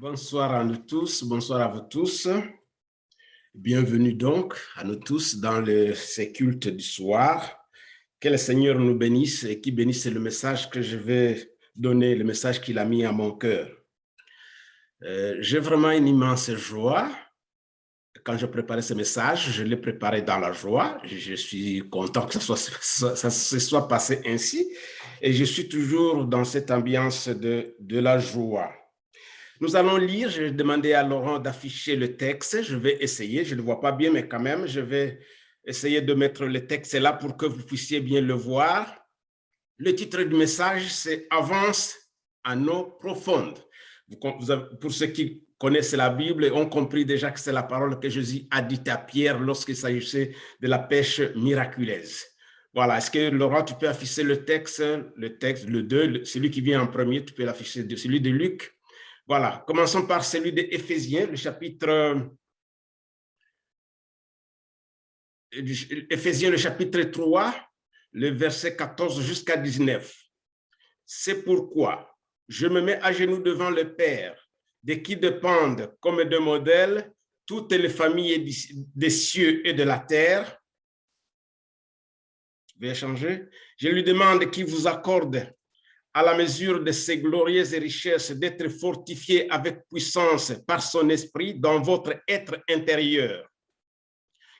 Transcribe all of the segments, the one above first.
Bonsoir à nous tous, bonsoir à vous tous. Bienvenue donc à nous tous dans ces cultes du soir. Que le Seigneur nous bénisse et qu'il bénisse le message que je vais donner, le message qu'il a mis à mon cœur. J'ai vraiment une immense joie. Quand je préparais ce message, je l'ai préparé dans la joie. Je suis content que ça se soit passé ainsi. Et je suis toujours dans cette ambiance de la joie. Nous allons lire, je vais demander à Laurent d'afficher le texte. Je vais essayer, je ne le vois pas bien, mais quand même, je vais essayer de mettre le texte là pour que vous puissiez bien le voir. Le titre du message, c'est « Avance en eau profonde ». Pour ceux qui connaissent la Bible, ont compris déjà que c'est la parole que Jésus a dite à Pierre lorsqu'il s'agissait de la pêche miraculeuse. Voilà, est-ce que Laurent, tu peux afficher le texte, le 2, celui qui vient en premier, tu peux l'afficher, celui de Luc. Voilà, commençons par celui d'Éphésiens, le chapitre Éphésiens, le chapitre 3, le verset 14 jusqu'à 19. C'est pourquoi je me mets à genoux devant le Père, de qui dépendent comme de modèles toutes les familles des cieux et de la terre. Je vais changer. Je lui demande qu'il vous accorde à la mesure de ses glorieuses richesses, d'être fortifié avec puissance par son esprit dans votre être intérieur.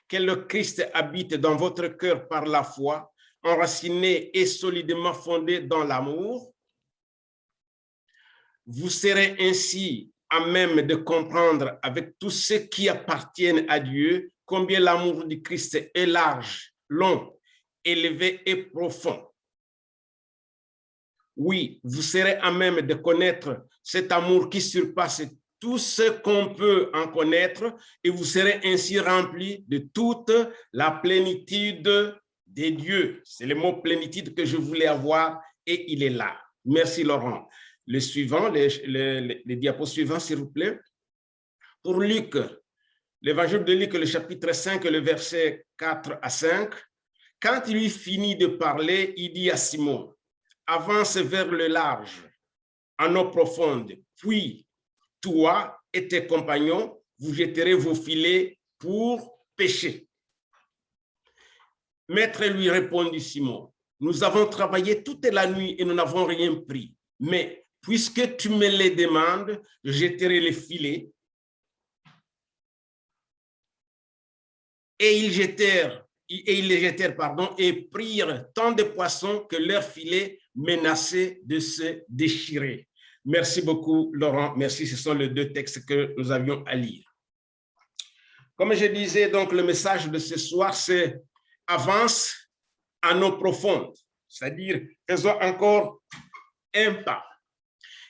Que le Christ habite dans votre cœur par la foi, enraciné et solidement fondé dans l'amour. Vous serez ainsi à même de comprendre avec tous ceux qui appartiennent à Dieu combien l'amour du Christ est large, long, élevé et profond. Oui, vous serez à même de connaître cet amour qui surpasse tout ce qu'on peut en connaître et vous serez ainsi remplis de toute la plénitude des dieux. C'est le mot plénitude que je voulais avoir et il est là. Merci Laurent. Le suivant, les diapos suivants, s'il vous plaît. Pour Luc, l'évangile de Luc, le chapitre 5, le verset 4 à 5, quand il lui finit de parler, il dit à Simon, avance vers le large, en eau profonde, puis toi et tes compagnons, vous jetterez vos filets pour pêcher. Maître lui répondit Simon, nous avons travaillé toute la nuit et nous n'avons rien pris, mais puisque tu me les demandes, je jetterai les filets. Et ils les jetèrent, et prirent tant de poissons que leurs filets menaçaient de se déchirer. Merci beaucoup, Laurent. Merci, ce sont les deux textes que nous avions à lire. Comme je disais, donc, le message de ce soir, c'est « Avance en eau profonde », c'est-à-dire faisons encore un pas.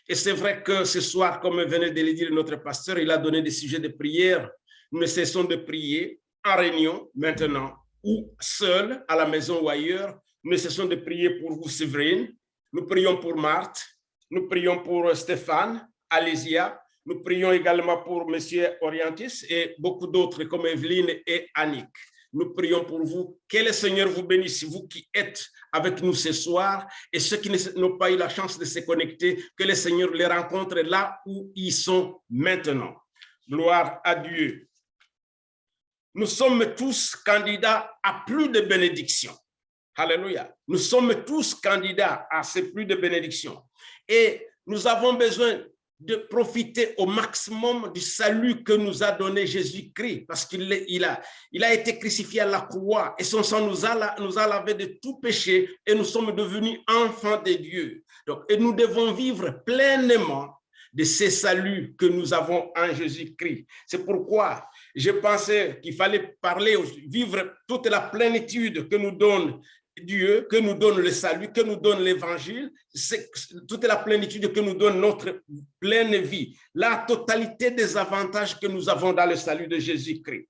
Et c'est vrai que ce soir, comme venait de le dire notre pasteur, il a donné des sujets de prière. Nous ne cessons de prier en réunion maintenant, ou seul, à la maison ou ailleurs. Nous ne cessons de prier pour vous, Séverine. Nous prions pour Marthe. Nous prions pour Stéphane, Alésia. Nous prions également pour M. Orientis et beaucoup d'autres comme Evelyne et Annick. Nous prions pour vous. Que le Seigneur vous bénisse, vous qui êtes avec nous ce soir et ceux qui n'ont pas eu la chance de se connecter, que le Seigneur les rencontre là où ils sont maintenant. Gloire à Dieu. Nous sommes tous candidats à plus de bénédictions. Alléluia. Nous sommes tous candidats à ces plus de bénédictions. Et nous avons besoin de profiter au maximum du salut que nous a donné Jésus-Christ, parce qu'il a été crucifié à la croix et son sang nous a lavé de tout péché et nous sommes devenus enfants de Dieu. Donc, et nous devons vivre pleinement de ces saluts que nous avons en Jésus-Christ. C'est pourquoi je pensais qu'il fallait vivre toute la plénitude que nous donne Dieu, que nous donne le salut, que nous donne l'évangile, c'est toute la plénitude que nous donne notre pleine vie, la totalité des avantages que nous avons dans le salut de Jésus-Christ.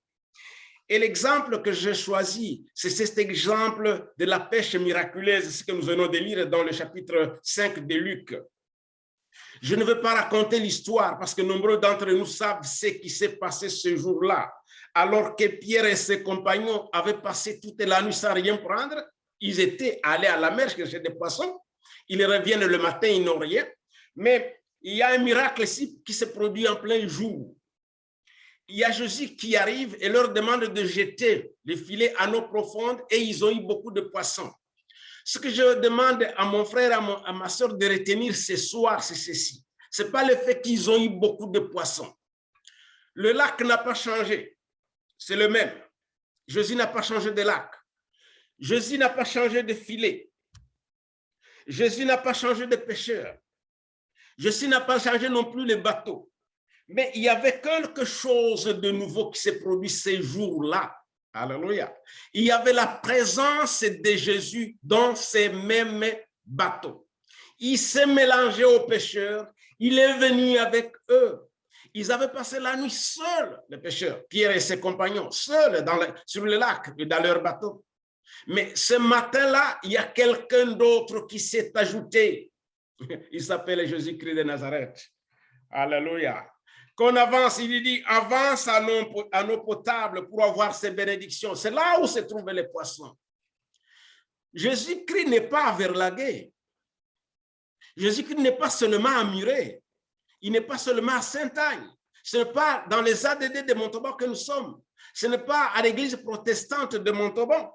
Et l'exemple que j'ai choisi, c'est cet exemple de la pêche miraculeuse, ce que nous venons de lire dans le chapitre 5 de Luc. Je ne veux pas raconter l'histoire parce que nombreux d'entre nous savent ce qui s'est passé ce jour-là. Alors que Pierre et ses compagnons avaient passé toute la nuit sans rien prendre, ils étaient allés à la mer chercher des poissons. Ils reviennent le matin, ils n'ont rien. Mais il y a un miracle ici qui se produit en plein jour. Il y a Jésus qui arrive et leur demande de jeter les filets à l'eau profonde et ils ont eu beaucoup de poissons. Ce que je demande à mon frère, à ma soeur de retenir ce soir, c'est ceci. Ce n'est pas le fait qu'ils ont eu beaucoup de poissons. Le lac n'a pas changé. C'est le même. Jésus n'a pas changé de lac. Jésus n'a pas changé de filet. Jésus n'a pas changé de pêcheur. Jésus n'a pas changé non plus les bateaux. Mais il y avait quelque chose de nouveau qui s'est produit ces jours-là. Alléluia. Il y avait la présence de Jésus dans ces mêmes bateaux. Il s'est mélangé aux pêcheurs. Il est venu avec eux. Ils avaient passé la nuit seuls, les pêcheurs, Pierre et ses compagnons, seuls sur le lac, dans leur bateau. Mais ce matin-là, il y a quelqu'un d'autre qui s'est ajouté. Il s'appelle Jésus-Christ de Nazareth. Alléluia. Qu'on avance, il dit, avance à l'eau potable pour avoir ces bénédictions. C'est là où se trouvent les poissons. Jésus-Christ n'est pas à Verlaguet. Jésus-Christ n'est pas seulement à Muret. Il n'est pas seulement à Sainte-Agne. Ce n'est pas dans les ADD de Montauban que nous sommes. Ce n'est pas à l'église protestante de Montauban.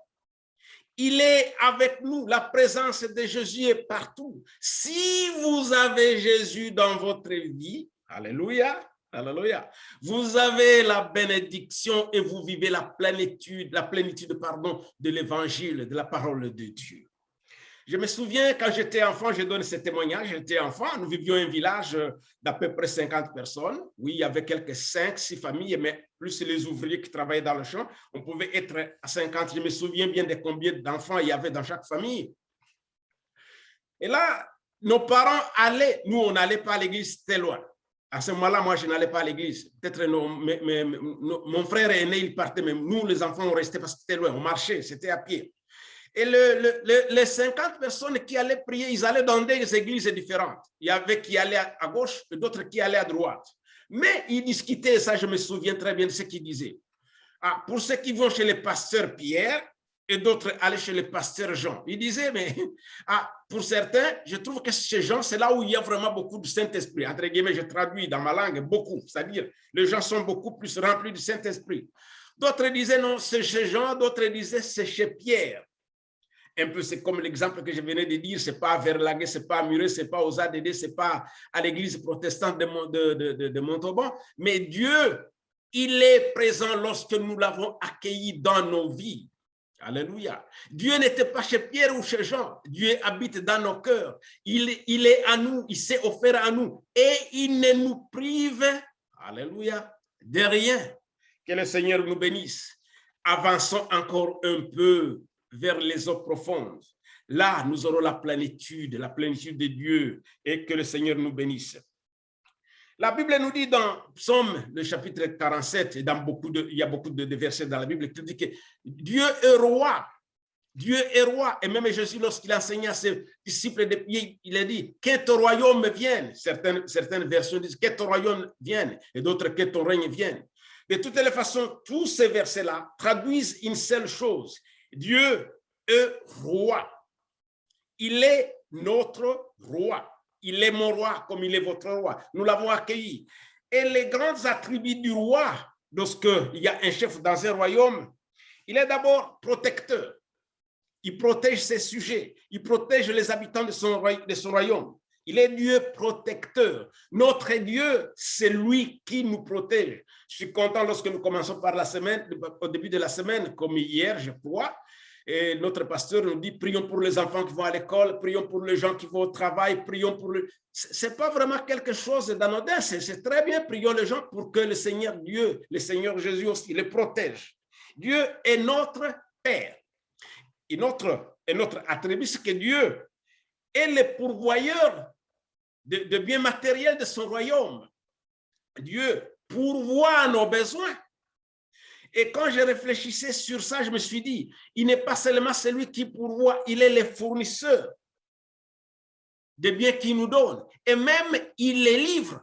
Il est avec nous. La présence de Jésus est partout. Si vous avez Jésus dans votre vie, alléluia, alléluia, vous avez la bénédiction et vous vivez la plénitude de l'évangile, de la parole de Dieu. Je me souviens quand j'étais enfant, je donne ce témoignage, j'étais enfant, nous vivions un village d'à peu près 50 personnes. Oui, il y avait quelques 5-6 familles, mais plus les ouvriers qui travaillaient dans le champ, on pouvait être à 50. Je me souviens bien de combien d'enfants il y avait dans chaque famille. Et là, nos parents allaient, nous on n'allait pas à l'église, c'était loin. À ce moment-là, moi je n'allais pas à l'église. Peut-être mon frère aîné, il partait, mais nous les enfants, on restait parce que c'était loin, on marchait, c'était à pied. Et les 50 personnes qui allaient prier, ils allaient dans des églises différentes. Il y avait qui allaient à gauche et d'autres qui allaient à droite. Mais ils discutaient, ça je me souviens très bien de ce qu'ils disaient. Ah, pour ceux qui vont chez le pasteur Pierre et d'autres allaient chez le pasteur Jean. Ils disaient, mais pour certains, je trouve que chez Jean, c'est là où il y a vraiment beaucoup du Saint-Esprit. Entre guillemets, je traduis dans ma langue beaucoup, c'est-à-dire les gens sont beaucoup plus remplis du Saint-Esprit. D'autres disaient, non, c'est chez Jean, d'autres disaient, c'est chez Pierre. Un peu, c'est comme l'exemple que je venais de dire, c'est pas à Verlaguet, c'est pas à Muret, c'est pas aux ADD, c'est pas à l'église protestante de Montauban, mais Dieu, il est présent lorsque nous l'avons accueilli dans nos vies. Alléluia. Dieu n'était pas chez Pierre ou chez Jean, Dieu habite dans nos cœurs, il est à nous, il s'est offert à nous et il ne nous prive, alléluia, de rien. Que le Seigneur nous bénisse. Avançons encore un peu vers les eaux profondes. Là, nous aurons la plénitude de Dieu et que le Seigneur nous bénisse. La Bible nous dit dans Psaume, le chapitre 47, et il y a beaucoup de versets dans la Bible qui dit que Dieu est roi. Dieu est roi. Et même Jésus, lorsqu'il enseignait à ses disciples, il a dit, que ton royaume vienne. Certaines versions disent, que ton royaume vienne. Et d'autres, que ton règne vienne. De toutes les façons, tous ces versets-là traduisent une seule chose. Dieu est roi. Il est notre roi. Il est mon roi comme il est votre roi. Nous l'avons accueilli. Et les grands attributs du roi, lorsqu'il y a un chef dans un royaume, il est d'abord protecteur. Il protège ses sujets. Il protège les habitants de son royaume. Il est Dieu protecteur. Notre Dieu, c'est lui qui nous protège. Je suis content lorsque nous commençons par la semaine, au début de la semaine, comme hier, je crois, et notre pasteur nous dit, prions pour les enfants qui vont à l'école, prions pour les gens qui vont au travail, prions pour le... C'est pas vraiment quelque chose d'anodin, c'est très bien, prions les gens pour que le Seigneur Dieu, le Seigneur Jésus aussi, les protège. Dieu est notre Père. Et notre attribut, c'est que Dieu est le pourvoyeur de biens matériels de son royaume. Dieu pourvoit à nos besoins. Et quand je réfléchissais sur ça, je me suis dit, il n'est pas seulement celui qui pourvoit, il est le fournisseur des biens qu'il nous donne. Et même, il les livre.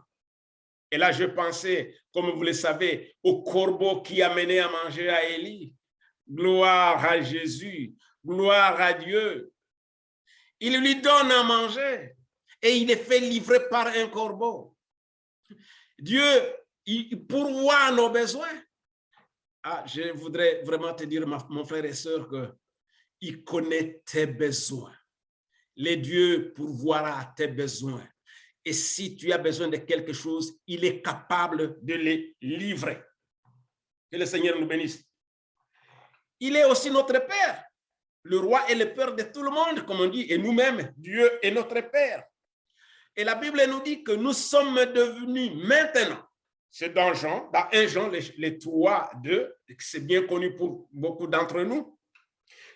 Et là, je pensais, comme vous le savez, au corbeau qui a mené à manger à Élie. Gloire à Jésus, gloire à Dieu. Il lui donne à manger. et il est fait livrer par un corbeau. Dieu, il pourvoit nos besoins. Ah, je voudrais vraiment te dire, mon frère et sœur, qu'il connaît tes besoins. Les dieux pourvoira tes besoins. Et si tu as besoin de quelque chose, il est capable de les livrer. Que le Seigneur nous bénisse. Il est aussi notre Père. Le roi est le Père de tout le monde, comme on dit, et nous-mêmes, Dieu est notre Père. Et la Bible nous dit que nous sommes devenus maintenant, c'est dans 1 Jean, les 3, 2, c'est bien connu pour beaucoup d'entre nous.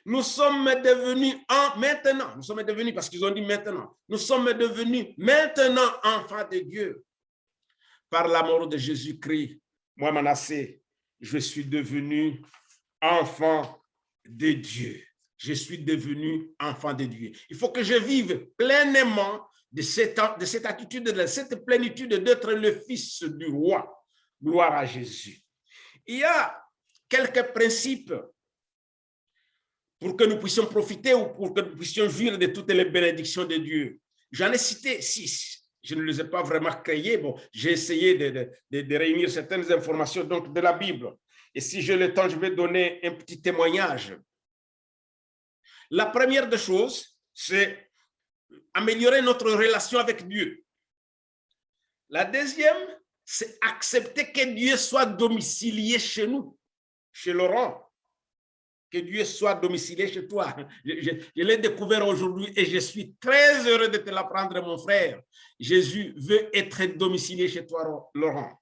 Nous sommes devenus maintenant, nous sommes devenus, parce qu'ils ont dit maintenant, nous sommes devenus maintenant enfants de Dieu. Par l'amour de Jésus-Christ, moi, Manassé, je suis devenu enfant de Dieu. Je suis devenu enfant de Dieu. Il faut que je vive pleinement de cette attitude, de cette plénitude d'être le fils du roi. Gloire à Jésus. Il y a quelques principes pour que nous puissions profiter ou pour que nous puissions jouir de toutes les bénédictions de Dieu. J'en ai cité 6. Je ne les ai pas vraiment créés. Bon, j'ai essayé de réunir certaines informations donc, de la Bible. Et si j'ai le temps, je vais donner un petit témoignage. La première des choses, c'est améliorer notre relation avec Dieu. La deuxième, c'est accepter que Dieu soit domicilié chez nous, chez Laurent. Que Dieu soit domicilié chez toi. Je l'ai découvert aujourd'hui et je suis très heureux de te l'apprendre, mon frère. Jésus veut être domicilié chez toi, Laurent.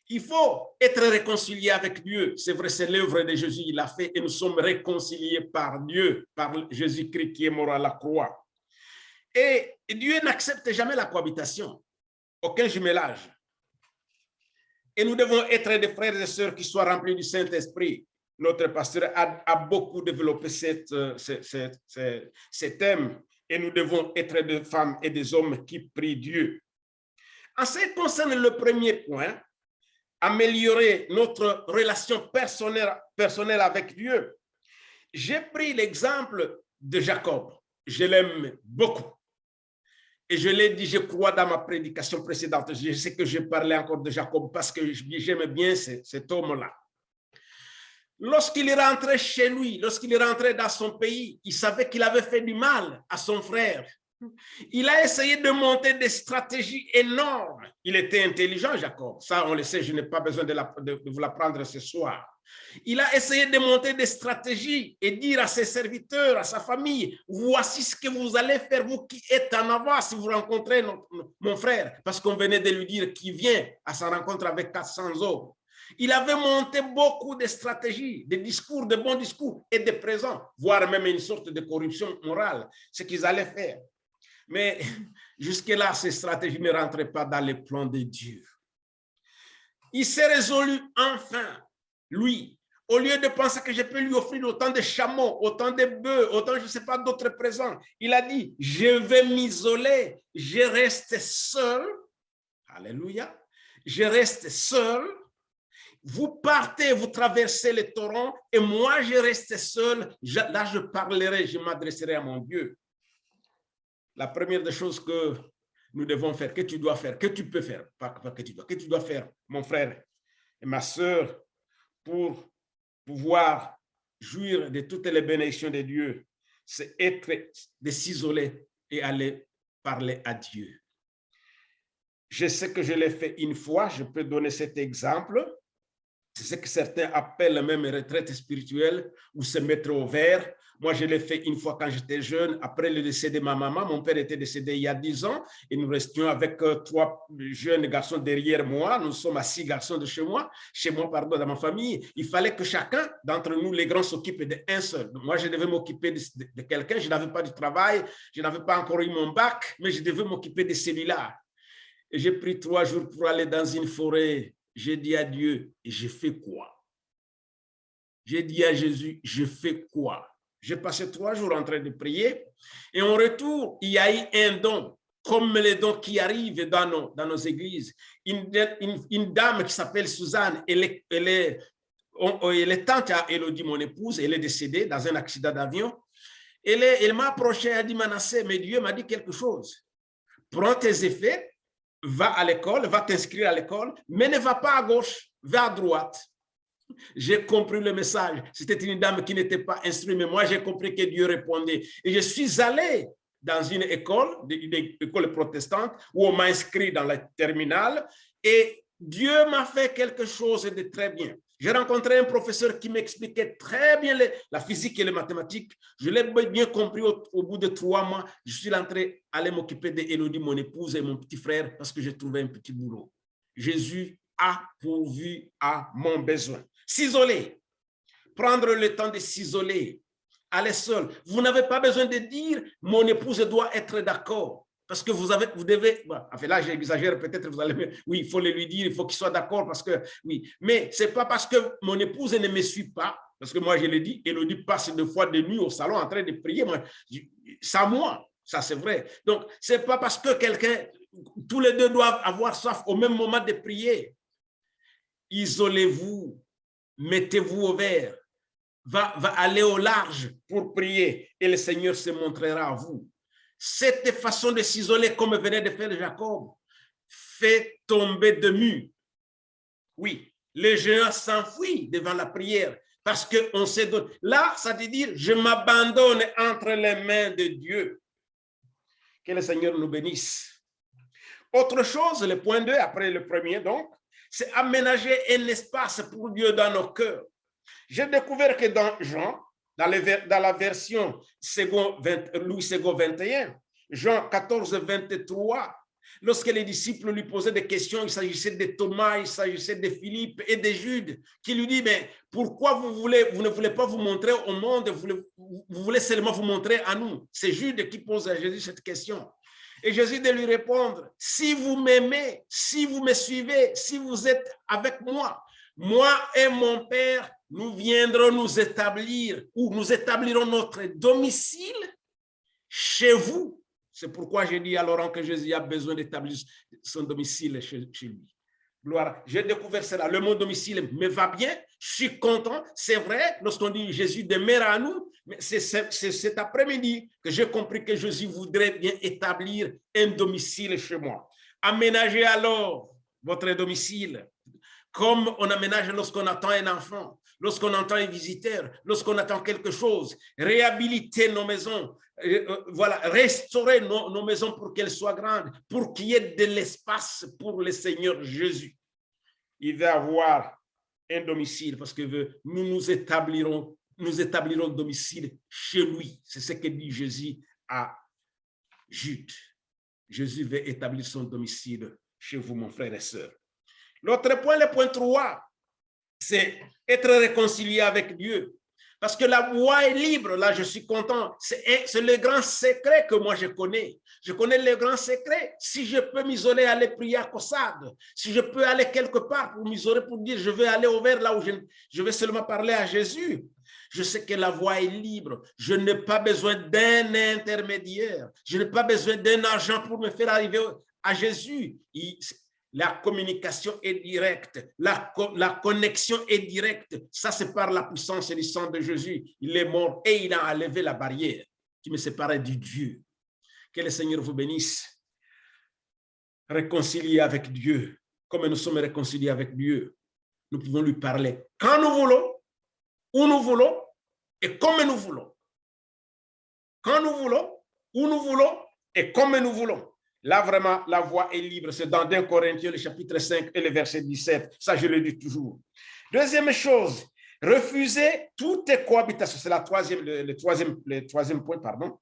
Il faut être réconcilié avec Dieu. C'est vrai, c'est l'œuvre de Jésus, il l'a fait et nous sommes réconciliés par Dieu, par Jésus-Christ qui est mort à la croix. Et Dieu n'accepte jamais la cohabitation, aucun jumelage. Et nous devons être des frères et sœurs qui soient remplis du Saint-Esprit. Notre pasteur a beaucoup développé ce thème et nous devons être des femmes et des hommes qui prient Dieu. En ce qui concerne le premier point, améliorer notre relation personnelle avec Dieu, j'ai pris l'exemple de Jacob. Je l'aime beaucoup. Et je l'ai dit, je crois, dans ma prédication précédente. Je sais que je parlais encore de Jacob parce que j'aime bien cet homme-là. Lorsqu'il est rentré chez lui, lorsqu'il est rentré dans son pays, il savait qu'il avait fait du mal à son frère. Il a essayé de monter des stratégies énormes. Il était intelligent, Jacob. Ça, on le sait, je n'ai pas besoin de vous l'apprendre ce soir. Il a essayé de monter des stratégies et dire à ses serviteurs, à sa famille, voici ce que vous allez faire, vous qui êtes en avant si vous rencontrez mon frère. Parce qu'on venait de lui dire qu'il vient à sa rencontre avec 400 hommes. Il avait monté beaucoup de stratégies, de discours, de bons discours et de présents, voire même une sorte de corruption morale, ce qu'ils allaient faire. Mais jusque-là, ces stratégies ne rentraient pas dans les plans de Dieu. Il s'est résolu enfin, lui, au lieu de penser que je peux lui offrir autant de chameaux, autant de bœufs, autant, je ne sais pas, d'autres présents. Il a dit, je vais m'isoler, je reste seul. Alléluia. Je reste seul. Vous partez, vous traversez le torrent et moi, je reste seul. Là, je parlerai, je m'adresserai à mon Dieu. La première des choses que nous devons faire, que tu dois faire, que tu peux faire, que tu dois faire, mon frère et ma sœur, pour pouvoir jouir de toutes les bénédictions de Dieu, c'est de s'isoler et aller parler à Dieu. Je sais que je l'ai fait une fois, je peux donner cet exemple. C'est ce que certains appellent même retraite spirituelle ou se mettre au vert. Moi, je l'ai fait une fois quand j'étais jeune, après le décès de ma maman. Mon père était décédé il y a 10 ans et nous restions avec 3 jeunes garçons derrière moi. Nous sommes à 6 garçons de chez moi, dans ma famille. Il fallait que chacun d'entre nous, les grands, s'occupe d'un seul. Moi, je devais m'occuper de quelqu'un. Je n'avais pas de travail, je n'avais pas encore eu mon bac, mais je devais m'occuper de celui-là. Et j'ai pris 3 jours pour aller dans une forêt. J'ai dit à Dieu, et je fais quoi? J'ai dit à Jésus, je fais quoi? J'ai passé 3 jours en train de prier et en retour, il y a eu un don, comme les dons qui arrivent dans nos églises. Une dame qui s'appelle Suzanne, elle est tante à Élodie, mon épouse, elle est décédée dans un accident d'avion. Elle m'a approché, elle a dit, Manassé, mais Dieu m'a dit quelque chose. prends tes effets, va à l'école, va t'inscrire à l'école, mais ne va pas à gauche, va à droite. J'ai compris le message. C'était une dame qui n'était pas instruite, mais moi, j'ai compris que Dieu répondait. Et je suis allé dans une école, une école protestante, où on m'a inscrit dans la terminale, et Dieu m'a fait quelque chose de très bien. J'ai rencontré un professeur qui m'expliquait très bien la physique et les mathématiques. Je l'ai bien compris au bout de 3 mois. Je suis entré à aller m'occuper d'Élodie, mon épouse et mon petit frère, parce que j'ai trouvé un petit boulot. Jésus a pourvu à mon besoin. S'isoler, prendre le temps de s'isoler, aller seul. Vous n'avez pas besoin de dire mon épouse doit être d'accord. Parce que vous devez, bon, enfin là j'exagère, peut-être vous allez, oui, il faut le lui dire, il faut qu'il soit d'accord parce que, oui, mais c'est pas parce que mon épouse ne me suit pas, parce que moi je l'ai dit, Élodie passe 2 fois de nuit au salon en train de prier, ça moi, ça c'est vrai. Donc c'est pas parce que quelqu'un, tous les deux doivent avoir soif au même moment de prier. Isolez-vous, mettez-vous au vert, va aller au large pour prier et le Seigneur se montrera à vous. Cette façon de s'isoler comme venait de faire Jacob fait tomber de murs. Oui, les géants s'enfuient devant la prière parce qu'on s'est donné. Là, ça veut dire je m'abandonne entre les mains de Dieu. Que le Seigneur nous bénisse. Autre chose, le point 2, après le premier, donc, c'est aménager un espace pour Dieu dans nos cœurs. J'ai découvert que dans Jean, dans la version Louis II 21, Jean 14, 23, lorsque les disciples lui posaient des questions, il s'agissait de Thomas, il s'agissait de Philippe et de Jude, qui lui dit, mais pourquoi vous ne voulez pas vous montrer au monde, vous voulez seulement vous montrer à nous? C'est Jude qui pose à Jésus cette question. Et Jésus de lui répondre, si vous m'aimez, si vous me suivez, si vous êtes avec moi et mon Père, nous viendrons nous établir ou nous établirons notre domicile chez vous. C'est pourquoi j'ai dit à Laurent que Jésus a besoin d'établir son domicile chez lui. Gloire. J'ai découvert cela. Le mot domicile me va bien. Je suis content. C'est vrai, lorsqu'on dit Jésus demeure à nous, mais c'est cet après-midi que j'ai compris que Jésus voudrait bien établir un domicile chez moi. Aménagez alors votre domicile comme on aménage lorsqu'on attend un enfant, lorsqu'on entend un visiteur, lorsqu'on attend quelque chose. Réhabiliter nos maisons, voilà, restaurer nos maisons pour qu'elles soient grandes, pour qu'il y ait de l'espace pour le Seigneur Jésus. Il va avoir un domicile parce que nous établirons domicile chez lui. C'est ce que dit Jésus à Jude. Jésus veut établir son domicile chez vous, mon frère et sœur. L'autre point, le point 3, c'est être réconcilié avec Dieu. Parce que la voie est libre, là je suis content. C'est le grand secret que moi je connais. Je connais le grand secret. Si je peux m'isoler, aller prier à Caussade, si je peux aller quelque part pour m'isoler, pour dire je vais aller au vert là où je vais seulement parler à Jésus, je sais que la voie est libre. Je n'ai pas besoin d'un intermédiaire. Je n'ai pas besoin d'un argent pour me faire arriver à Jésus. La communication est directe, la connexion est directe. Ça, c'est par la puissance du sang de Jésus. Il est mort et il a enlevé la barrière qui me séparait du Dieu. Que le Seigneur vous bénisse. Réconcilier avec Dieu, comme nous sommes réconciliés avec Dieu. Nous pouvons lui parler quand nous voulons, où nous voulons et comme nous voulons. Quand nous voulons, où nous voulons et comme nous voulons. Là, vraiment, la voie est libre. C'est dans 2 Corinthiens, le chapitre 5 et le verset 17. Ça, je le dis toujours. Deuxième chose, refuser toute cohabitation. C'est le troisième point, pardon.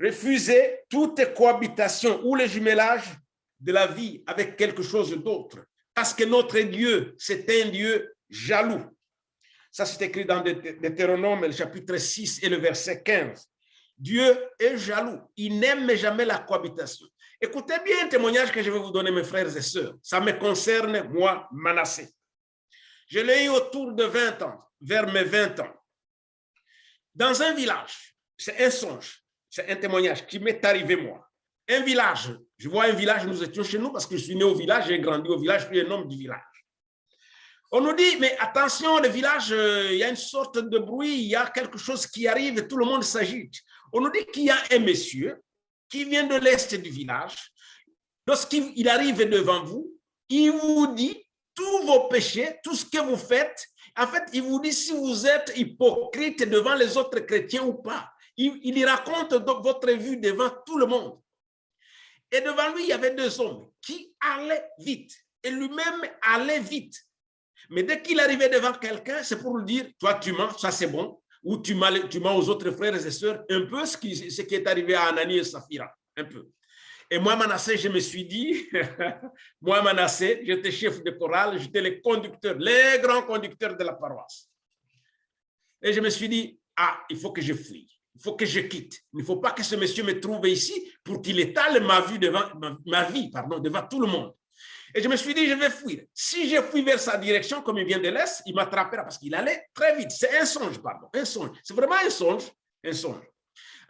Refuser toute cohabitation ou le jumelage de la vie avec quelque chose d'autre. Parce que notre Dieu, c'est un Dieu jaloux. Ça, c'est écrit dans Deutéronome, le chapitre 6 et le verset 15. Dieu est jaloux. Il n'aime jamais la cohabitation. Écoutez bien le témoignage que je vais vous donner, mes frères et sœurs. Ça me concerne, moi, Manassé. Je l'ai eu autour de 20 ans, vers mes 20 ans. Dans un village, c'est un songe, c'est un témoignage qui m'est arrivé, moi. Un village, je vois un village, nous étions chez nous parce que je suis né au village, j'ai grandi au village, je suis un homme du village. On nous dit, mais attention, le village, il y a une sorte de bruit, il y a quelque chose qui arrive, tout le monde s'agite. On nous dit qu'il y a un monsieur qui vient de l'est du village. lorsqu'il arrive devant vous, il vous dit tous vos péchés, tout ce que vous faites. En fait, il vous dit si vous êtes hypocrite devant les autres chrétiens ou pas. Il raconte votre vue devant tout le monde. Et devant lui, il y avait deux hommes qui allaient vite. Et lui-même allait vite. Mais dès qu'il arrivait devant quelqu'un, c'est pour lui dire, toi tu mens, ça c'est bon. Ou tu mens aux autres frères et sœurs. Un peu ce qui est arrivé à Anani et Saphira. Un peu. Et moi, Manassé, je me suis dit, moi, Manassé, j'étais chef de chorale, j'étais le conducteur, les grands conducteurs de la paroisse. Et je me suis dit, ah, il faut que je fuis, il faut que je quitte. Il ne faut pas que ce monsieur me trouve ici pour qu'il étale ma vie devant tout le monde. Et je me suis dit, je vais fuir. Si je fuis vers sa direction, comme il vient de l'Est, il m'attrapera parce qu'il allait très vite. C'est un songe, pardon, un songe. C'est vraiment un songe, un songe.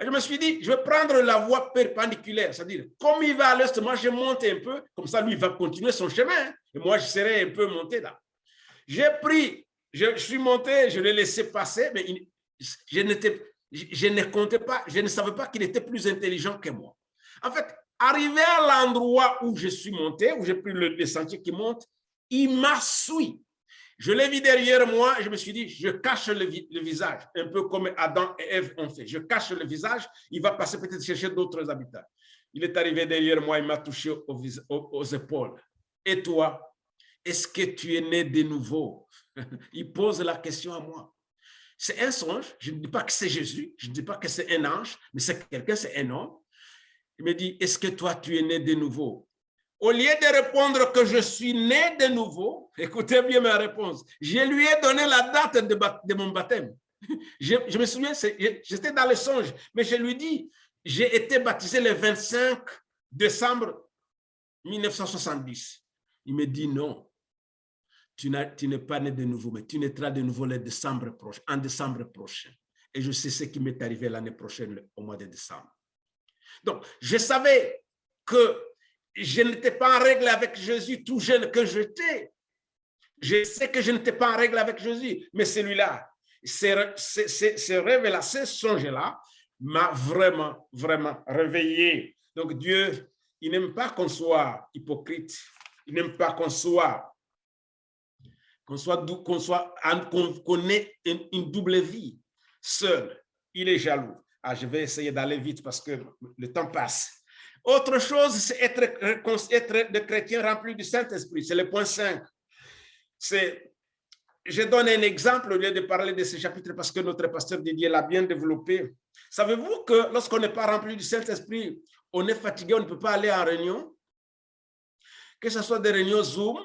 Et je me suis dit, je vais prendre la voie perpendiculaire, c'est-à-dire, comme il va à l'est, moi je monte un peu, comme ça lui il va continuer son chemin, et moi je serai un peu monté là. J'ai pris, je suis monté, je l'ai laissé passer, mais je ne comptais pas, je ne savais pas qu'il était plus intelligent que moi. En fait, arrivé à l'endroit où je suis monté, où j'ai pris le sentier qui monte, il m'a suivi. Je l'ai vu derrière moi et je me suis dit, je cache le visage, un peu comme Adam et Ève ont fait. Je cache le visage, il va passer peut-être chercher d'autres habitants. Il est arrivé derrière moi, il m'a touché aux épaules. Et toi, est-ce que tu es né de nouveau? Il pose la question à moi. C'est un songe, je ne dis pas que c'est Jésus, je ne dis pas que c'est un ange, mais c'est quelqu'un, c'est un homme. Il me dit, est-ce que toi, tu es né de nouveau? Au lieu de répondre que je suis né de nouveau, écoutez bien ma réponse, je lui ai donné la date de mon baptême. Je me souviens, j'étais dans le songe, mais je lui dis, j'ai été baptisé le 25 décembre 1970. Il me dit non, tu n'es pas né de nouveau, mais tu naîtras de nouveau en décembre prochain. Et je sais ce qui m'est arrivé l'année prochaine, au mois de décembre. Donc, je savais que je n'étais pas en règle avec Jésus tout jeune que j'étais. Je sais que je n'étais pas en règle avec Jésus, mais celui-là, ces rêves-là, ces songes-là, m'a vraiment, vraiment réveillé. Donc Dieu, il n'aime pas qu'on soit hypocrite. Il n'aime pas qu'on ait une double vie seul. Il est jaloux. Ah, je vais essayer d'aller vite parce que le temps passe. Autre chose, c'est être de chrétien rempli du Saint-Esprit. C'est le point 5. Je donne un exemple au lieu de parler de ce chapitre parce que notre pasteur Didier l'a bien développé. Savez-vous que lorsqu'on n'est pas rempli du Saint-Esprit, on est fatigué, on ne peut pas aller en réunion? Que ce soit des réunions Zoom,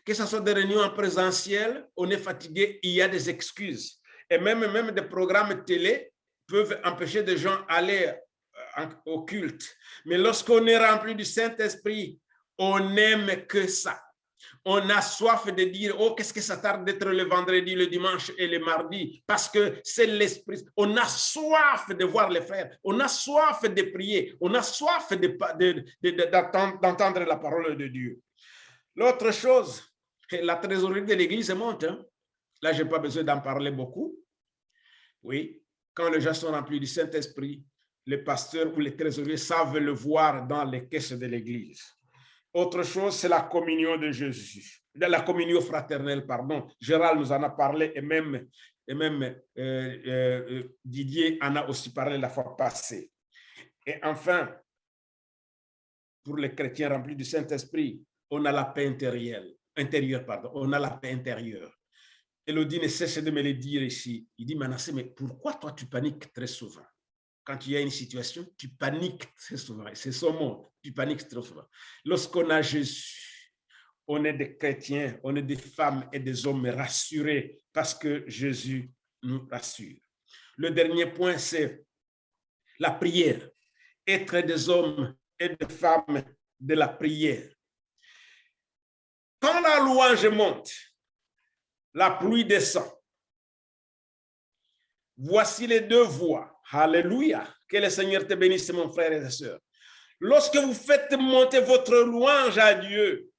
que ce soit des réunions en présentiel, on est fatigué, il y a des excuses. Et même des programmes télé peuvent empêcher des gens d'aller au culte. Mais lorsqu'on est rempli du Saint-Esprit, on n'aime que ça. On a soif de dire, oh, qu'est-ce que ça tarde d'être le vendredi, le dimanche et le mardi, parce que c'est l'esprit. On a soif de voir les frères, on a soif de prier, on a soif d'entendre la parole de Dieu. L'autre chose, la trésorerie de l'Église monte. Hein? Là, je n'ai pas besoin d'en parler beaucoup. Oui, quand les gens sont remplis du Saint-Esprit, les pasteurs ou les trésoriers savent le voir dans les caisses de l'Église. Autre chose, c'est la communion de Jésus, la communion fraternelle, pardon. Gérald nous en a parlé et même Didier en a aussi parlé la fois passée. Et enfin, pour les chrétiens remplis du Saint-Esprit, on a la paix intérieure, on a la paix intérieure. Élodie ne cesse de me le dire ici. Il dit, Manassé, mais pourquoi toi tu paniques très souvent? Quand il y a une situation, tu paniques très souvent. C'est son mot, tu paniques très souvent. Lorsqu'on a Jésus, on est des chrétiens, on est des femmes et des hommes rassurés parce que Jésus nous rassure. Le dernier point, c'est la prière. Être des hommes et des femmes de la prière. Quand la louange monte, la pluie descend. Voici les deux voies. Alléluia. Que le Seigneur te bénisse, mon frère et ma soeur. Lorsque vous faites monter votre louange à Dieu,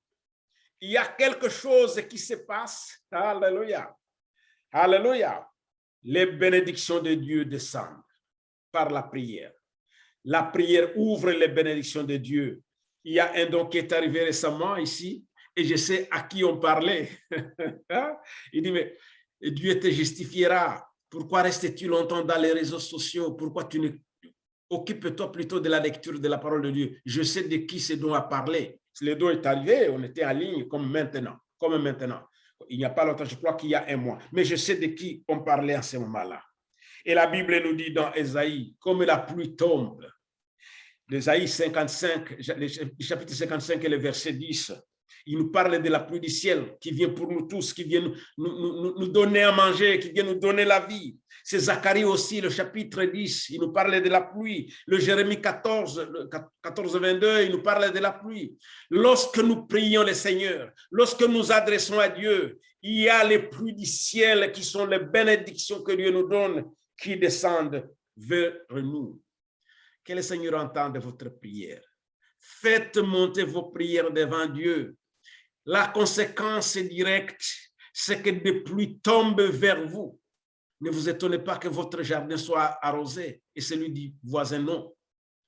il y a quelque chose qui se passe. Alléluia. Alléluia. Les bénédictions de Dieu descendent par la prière. La prière ouvre les bénédictions de Dieu. Il y a un don qui est arrivé récemment ici et je sais à qui on parlait. Il dit, mais Dieu te justifiera. Pourquoi restes-tu longtemps dans les réseaux sociaux? Pourquoi tu ne occupe-toi plutôt de la lecture de la parole de Dieu? Je sais de qui ce don a parlé. Le don est arrivé, on était en ligne comme maintenant. Il n'y a pas longtemps, je crois qu'il y a un mois. Mais je sais de qui on parlait à ce moment-là. Et la Bible nous dit dans Ésaïe, comme la pluie tombe, d'Ésaïe 55, le chapitre 55 et le verset 10, il nous parle de la pluie du ciel qui vient pour nous tous, qui vient nous donner à manger, qui vient nous donner la vie. C'est Zacharie aussi, le chapitre 10, il nous parle de la pluie. Le Jérémie 14, 22, il nous parle de la pluie. Lorsque nous prions le Seigneur, lorsque nous adressons à Dieu, il y a les pluies du ciel qui sont les bénédictions que Dieu nous donne, qui descendent vers nous. Que le Seigneur entende votre prière. Faites monter vos prières devant Dieu. La conséquence directe, c'est que des pluies tombent vers vous. Ne vous étonnez pas que votre jardin soit arrosé et celui du voisin non,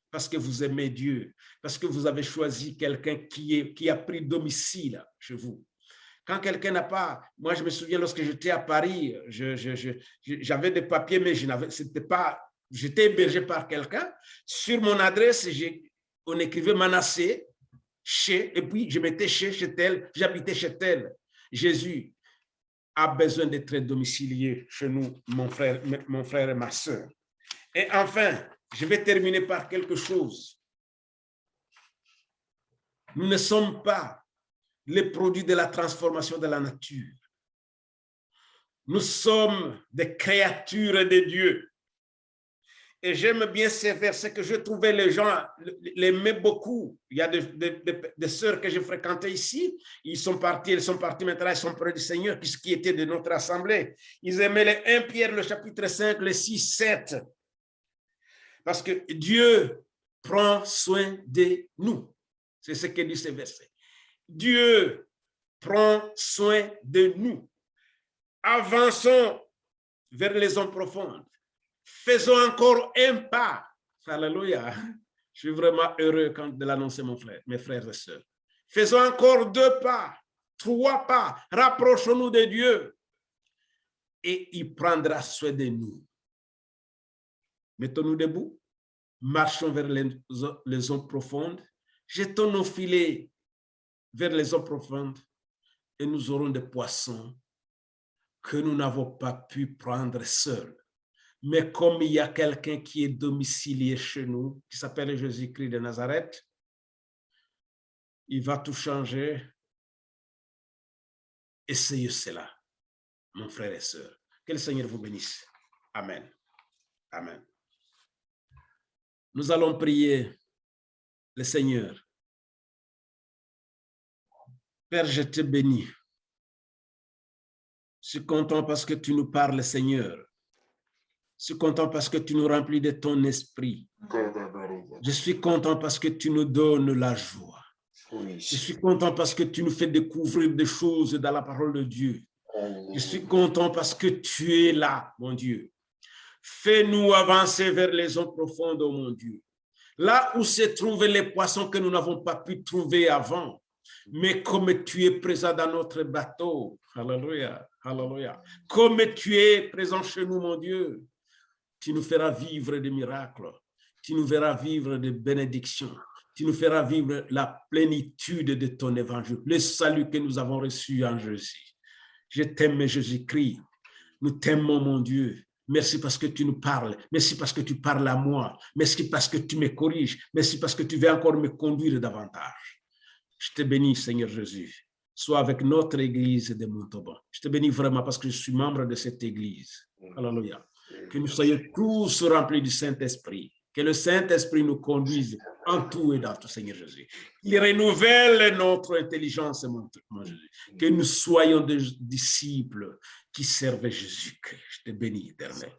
parce que vous aimez Dieu, parce que vous avez choisi quelqu'un qui a pris domicile chez vous. Quand quelqu'un n'a pas, moi je me souviens lorsque j'étais à Paris, j'avais des papiers, mais c'était pas, j'étais hébergé par quelqu'un. Sur mon adresse, on écrivait Manassé, et puis je mettais chez tel, j'habitais chez tel. Jésus a besoin d'être domicilié chez nous, mon frère et ma soeur. Et enfin, je vais terminer par quelque chose. Nous ne sommes pas les produits de la transformation de la nature. Nous sommes des créatures de Dieu. Et j'aime bien ces versets que je trouvais les gens l'aimaient beaucoup. Il y a des sœurs que j'ai fréquentées ici. Elles sont parties maintenant, elles sont près du Seigneur, qui était de notre assemblée. Ils aimaient les 1 Pierre, le chapitre 5, le 6, 7. Parce que Dieu prend soin de nous. C'est ce que dit ce verset. Dieu prend soin de nous. Avançons vers les eaux profondes. Faisons encore un pas. Alléluia. Je suis vraiment heureux de l'annoncer, mes frères et sœurs. Faisons encore 2 pas, 3 pas. Rapprochons-nous de Dieu. Et il prendra soin de nous. Mettons-nous debout. Marchons vers les eaux profondes. Jetons nos filets vers les eaux profondes. Et nous aurons des poissons que nous n'avons pas pu prendre seuls. Mais comme il y a quelqu'un qui est domicilié chez nous, qui s'appelle Jésus-Christ de Nazareth, il va tout changer. Essayez cela, mon frère et sœur. Que le Seigneur vous bénisse. Amen. Amen. Nous allons prier le Seigneur. Père, je te bénis. Je suis content parce que tu nous parles, Seigneur. Je suis content parce que tu nous remplis de ton esprit. Je suis content parce que tu nous donnes la joie. Je suis content parce que tu nous fais découvrir des choses dans la parole de Dieu. Je suis content parce que tu es là, mon Dieu. Fais-nous avancer vers les eaux profondes, oh mon Dieu. Là où se trouvent les poissons que nous n'avons pas pu trouver avant. Mais comme tu es présent dans notre bateau, alléluia, alléluia. Comme tu es présent chez nous, mon Dieu, tu nous feras vivre des miracles, tu nous feras vivre des bénédictions, tu nous feras vivre la plénitude de ton évangile, le salut que nous avons reçu en Jésus. Je t'aime, Jésus-Christ. Nous t'aimons, mon Dieu. Merci parce que tu nous parles. Merci parce que tu parles à moi. Merci parce que tu me corriges. Merci parce que tu veux encore me conduire davantage. Je te bénis, Seigneur Jésus. Sois avec notre église de Montauban. Je te bénis vraiment parce que je suis membre de cette église. Alléluia. Que nous soyons tous remplis du Saint-Esprit. Que le Saint-Esprit nous conduise en tout et dans tout, Seigneur Jésus. Il renouvelle notre intelligence, mon Jésus. Que nous soyons des disciples qui servent Jésus-Christ. Je te bénis, éternel.